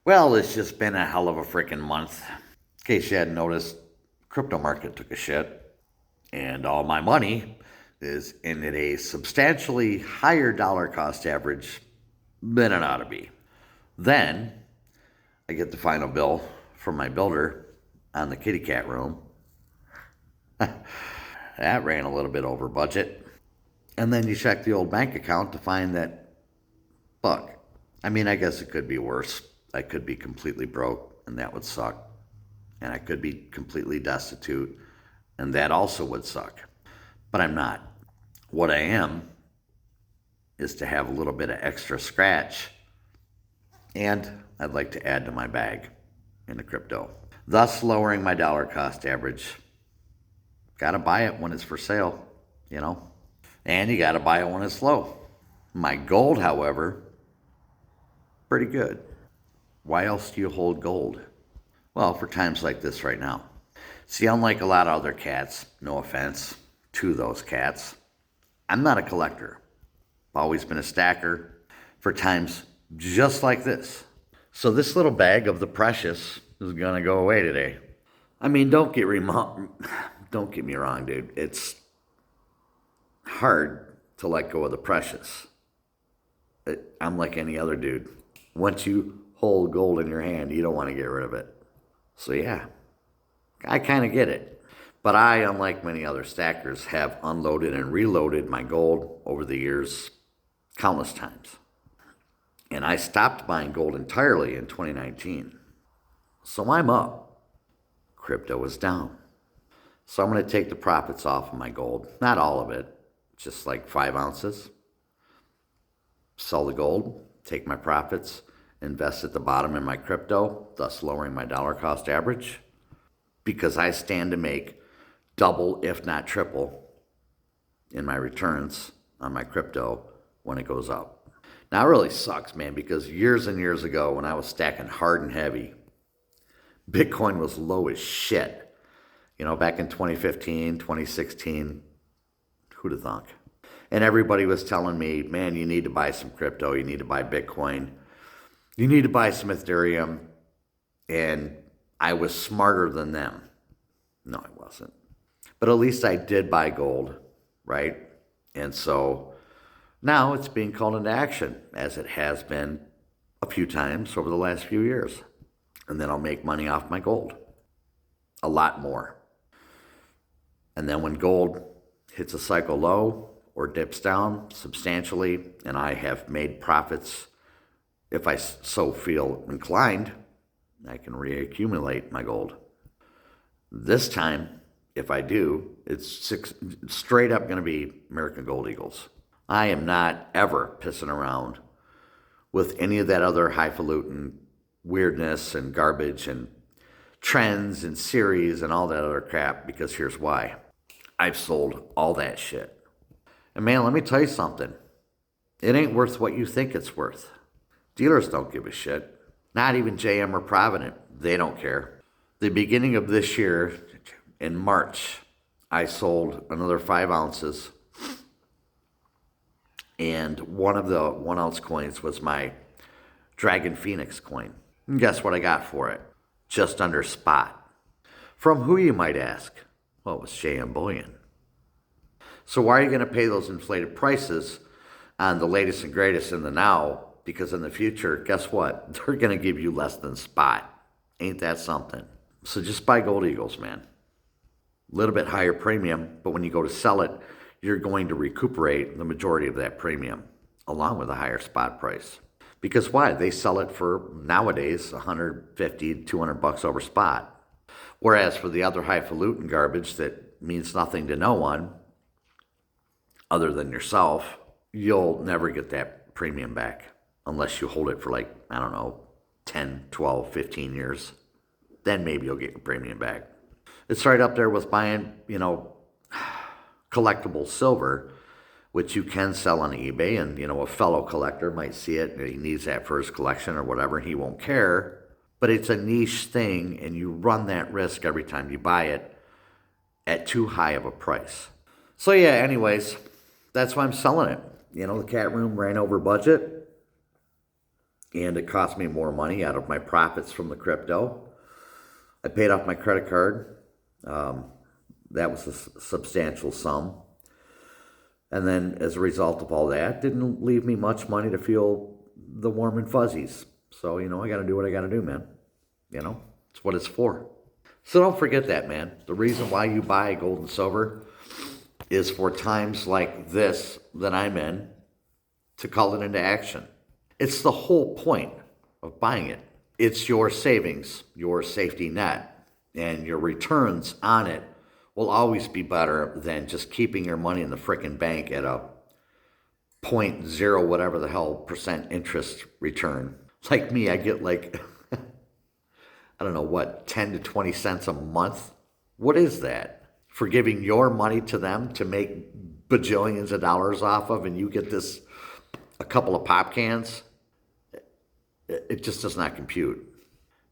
Well, it's just been a hell of a freaking month. In case you hadn't noticed, crypto market took a shit, and all my money is in at a substantially higher dollar cost average than it ought to be. Then I get the final bill from my builder on the kitty cat room. That ran a little bit over budget. And then you check the old bank account to find that, look, I mean, I guess it could be worse. I could be completely broke, and that would suck. And I could be completely destitute, and that also would suck. But I'm not. What I am is to have a little bit of extra scratch, and I'd like to add to my bag in the crypto, thus lowering my dollar cost average. Gotta buy it when it's for sale, you know? And you gotta buy it when it's low. My gold, however, pretty good. Why else do you hold gold? Well, for times like this right now. See, unlike a lot of other cats, no offense to those cats, I'm not a collector. I've always been a stacker for times just like this. So this little bag of the precious is gonna go away today. I mean, don't get me wrong, dude. It's hard to let go of the precious. I'm like any other dude. Once you hold gold in your hand, you don't want to get rid of it. So yeah, I kind of get it. But I, unlike many other stackers, have unloaded and reloaded my gold over the years countless times. And I stopped buying gold entirely in 2019. So I'm up. Crypto is down. So I'm going to take the profits off of my gold. Not all of it, just like 5 ounces. Sell the gold, take my profits, invest at the bottom in my crypto, thus lowering my dollar cost average, because I stand to make double, if not triple, in my returns on my crypto when it goes up. Now, it really sucks, man, because years and years ago, when I was stacking hard and heavy, Bitcoin was low as shit. You know, back in 2015, 2016, who'd have thunk? And everybody was telling me, man, you need to buy some crypto, you need to buy Bitcoin, you need to buy some Ethereum. And I was smarter than them. No, I wasn't. But at least I did buy gold, right? And so now it's being called into action, as it has been a few times over the last few years. And then I'll make money off my gold. A lot more. And then when gold hits a cycle low or dips down substantially, and I have made profits, if I so feel inclined, I can reaccumulate my gold. This time, if I do, it's straight up going to be American Gold Eagles. I am not ever pissing around with any of that other highfalutin weirdness and garbage and trends and series and all that other crap, because here's why. I've sold all that shit. And man, let me tell you something. It ain't worth what you think it's worth. Dealers don't give a shit. Not even JM or Provident. They don't care. The beginning of this year, in March, I sold another 5 ounces. And one of the 1 ounce coins was my Dragon Phoenix coin. And guess what I got for it? Just under spot. From who, you might ask? Well, it was JM Bullion. So why are you going to pay those inflated prices on the latest and greatest in the now? Because in the future, guess what? They're going to give you less than spot. Ain't that something? So just buy Gold Eagles, man. A little bit higher premium, but when you go to sell it, you're going to recuperate the majority of that premium, along with a higher spot price. Because why? They sell it for, nowadays, $150, $200 over spot. Whereas for the other highfalutin garbage that means nothing to no one, other than yourself, you'll never get that premium back unless you hold it for, like, I don't know, 10, 12, 15 years. Then maybe you'll get your premium back. It's right up there with buying, collectible silver, which you can sell on eBay, and, a fellow collector might see it, and he needs that for his collection or whatever, and he won't care. But it's a niche thing, and you run that risk every time you buy it at too high of a price. So yeah, anyways, that's why I'm selling it. The cat room ran over budget. and it cost me more money out of my profits from the crypto. I paid off my credit card. That was a substantial sum. And then as a result of all that, didn't leave me much money to feel the warm and fuzzies. So, I got to do what I got to do, man. It's what it's for. So don't forget that, man. The reason why you buy gold and silver is for times like this that I'm in to call it into action. It's the whole point of buying it. It's your savings, your safety net, and your returns on it will always be better than just keeping your money in the frickin' bank at a point zero whatever the hell percent interest return. Like me, I get like, I don't know what, 10 to 20 cents a month? What is that? For giving your money to them to make bajillions of dollars off of, and you get this, a couple of pop cans? It just does not compute.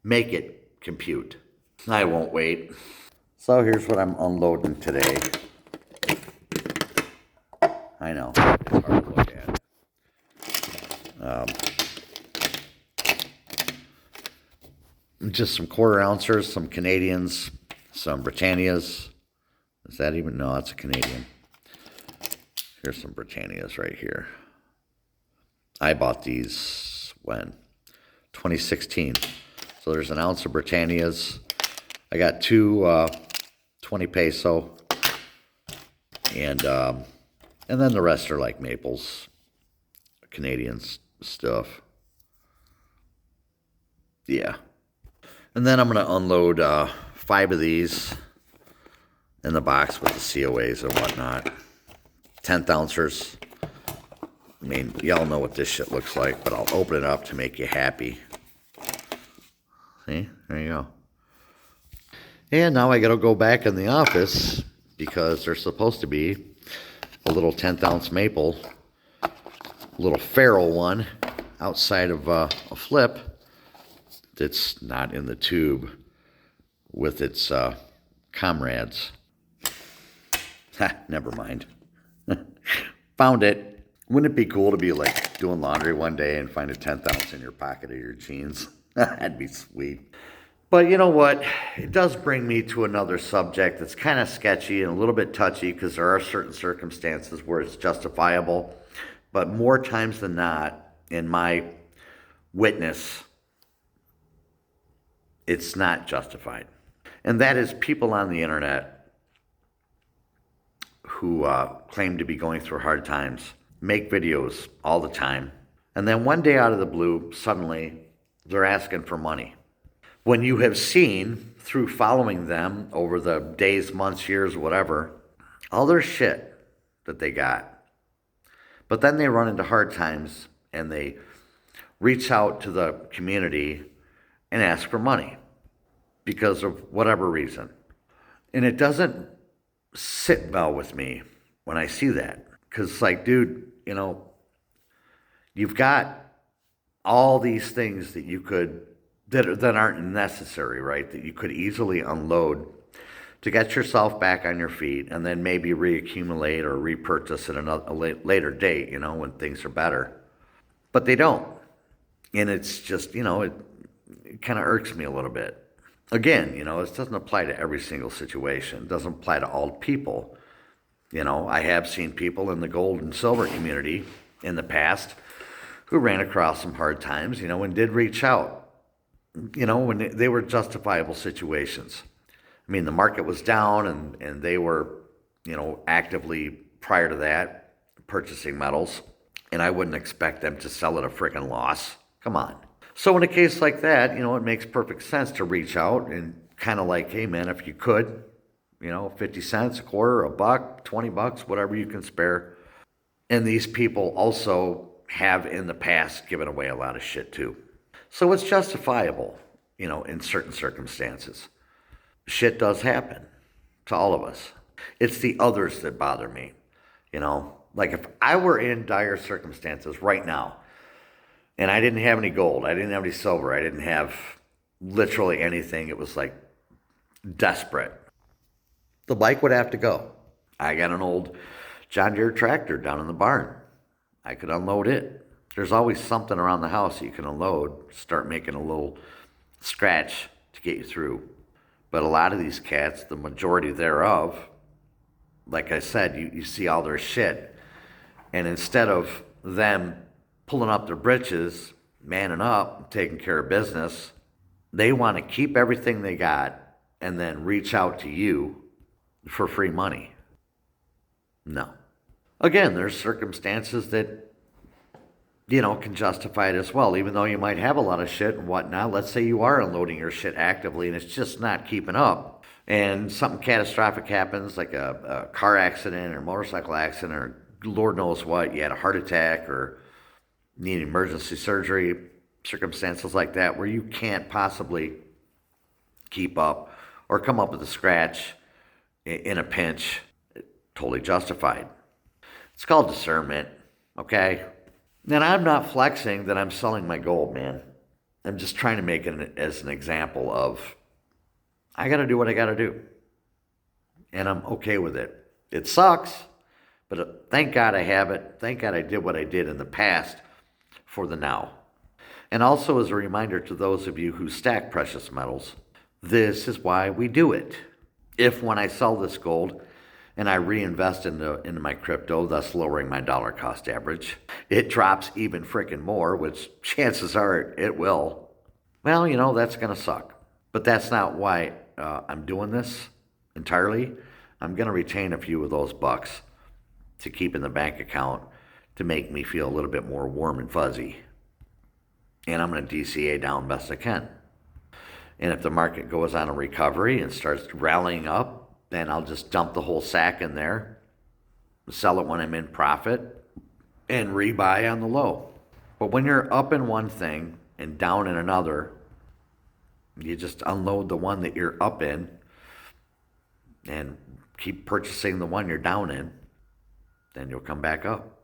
Make it compute. I won't wait. So here's what I'm unloading today. I know, it's hard to look at. Just some quarter ounces, some Canadians, some Britannias. Is that even? No, that's a Canadian. Here's some Britannias right here. I bought these when? 2016. So there's an ounce of Britannias. I got two 20 peso. And then the rest are like maples, Canadian stuff. Yeah. And then I'm going to unload 5 of these in the box with the COAs and whatnot. 10th ounces. I mean, y'all know what this shit looks like, but I'll open it up to make you happy. See? There you go. And now I got to go back in the office because there's supposed to be a little 10th ounce maple, a little feral one outside of a flip that's not in the tube with its comrades. Ha, never mind. Found it. Wouldn't it be cool to be like doing laundry one day and find a 10th ounce in your pocket of your jeans? That'd be sweet. But you know what? It does bring me to another subject that's kind of sketchy and a little bit touchy because there are certain circumstances where it's justifiable. But more times than not, in my witness, it's not justified. And that is people on the internet who claim to be going through hard times, make videos all the time, and then one day out of the blue, suddenly they're asking for money. When you have seen, through following them over the days, months, years, whatever, all their shit that they got. But then they run into hard times and they reach out to the community and ask for money because of whatever reason. And it doesn't sit well with me when I see that. Because it's like, dude, you've got all these things that you could, that aren't necessary, right? That you could easily unload to get yourself back on your feet and then maybe reaccumulate or repurchase at a later date, when things are better. But they don't. And it's just, it kind of irks me a little bit. Again, this doesn't apply to every single situation. It doesn't apply to all people. I have seen people in the gold and silver community in the past who ran across some hard times, and did reach out, when they were justifiable situations. I mean, the market was down and they were, actively prior to that purchasing metals, and I wouldn't expect them to sell at a freaking loss. Come on. So in a case like that, it makes perfect sense to reach out and kind of like, hey man, if you could, 50 cents, a quarter, a buck, $20, whatever you can spare. And these people also have in the past given away a lot of shit too. So it's justifiable, in certain circumstances. Shit does happen to all of us. It's the others that bother me, Like if I were in dire circumstances right now, and I didn't have any gold, I didn't have any silver, I didn't have literally anything, it was like desperate. The bike would have to go. I got an old John Deere tractor down in the barn. I could unload it. There's always something around the house that you can unload, start making a little scratch to get you through. But a lot of these cats, the majority thereof, like I said, you see all their shit. And instead of them pulling up their britches, manning up, taking care of business, they want to keep everything they got and then reach out to you for free money. No. Again, there's circumstances that, can justify it as well, even though you might have a lot of shit and whatnot. Let's say you are unloading your shit actively and it's just not keeping up. And something catastrophic happens, like a car accident or motorcycle accident or Lord knows what. You had a heart attack or need emergency surgery, circumstances like that where you can't possibly keep up or come up with a scratch in a pinch. Totally justified. It's called discernment, okay? And I'm not flexing that I'm selling my gold, man. I'm just trying to make it as an example of I got to do what I got to do. And I'm okay with it. It sucks, but thank God I have it. Thank God I did what I did in the past for the now. And also as a reminder to those of you who stack precious metals, this is why we do it. If when I sell this gold and I reinvest into my crypto, thus lowering my dollar cost average, it drops even freaking more, which chances are it will. Well, that's going to suck. But that's not why I'm doing this entirely. I'm going to retain a few of those bucks to keep in the bank account to make me feel a little bit more warm and fuzzy. And I'm going to DCA down best I can. And if the market goes on a recovery and starts rallying up, then I'll just dump the whole sack in there, sell it when I'm in profit, and rebuy on the low. But when you're up in one thing and down in another, you just unload the one that you're up in and keep purchasing the one you're down in, then you'll come back up.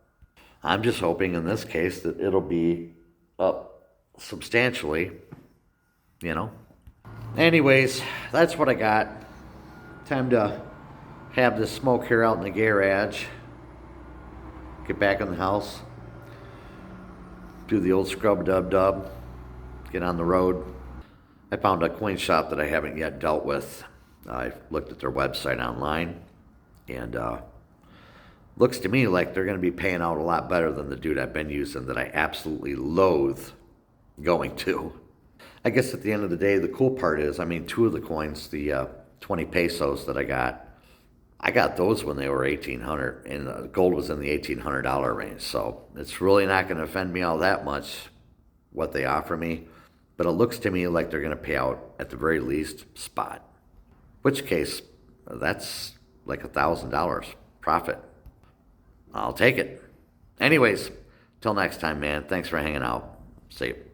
I'm just hoping in this case that it'll be up substantially, Anyways, that's what I got. Time to have this smoke here out in the garage. Get back in the house. Do the old scrub dub dub. Get on the road. I found a coin shop that I haven't yet dealt with. I looked at their website online, and looks to me like they're going to be paying out a lot better than the dude I've been using that I absolutely loathe going to. I guess at the end of the day, the cool part is, two of the coins, the 20 pesos that I got those when they were $1,800, and gold was in the $1,800 range. So it's really not going to offend me all that much what they offer me. But it looks to me like they're going to pay out at the very least spot. Which case, that's like $1,000 profit. I'll take it. Anyways, till next time, man. Thanks for hanging out. See you.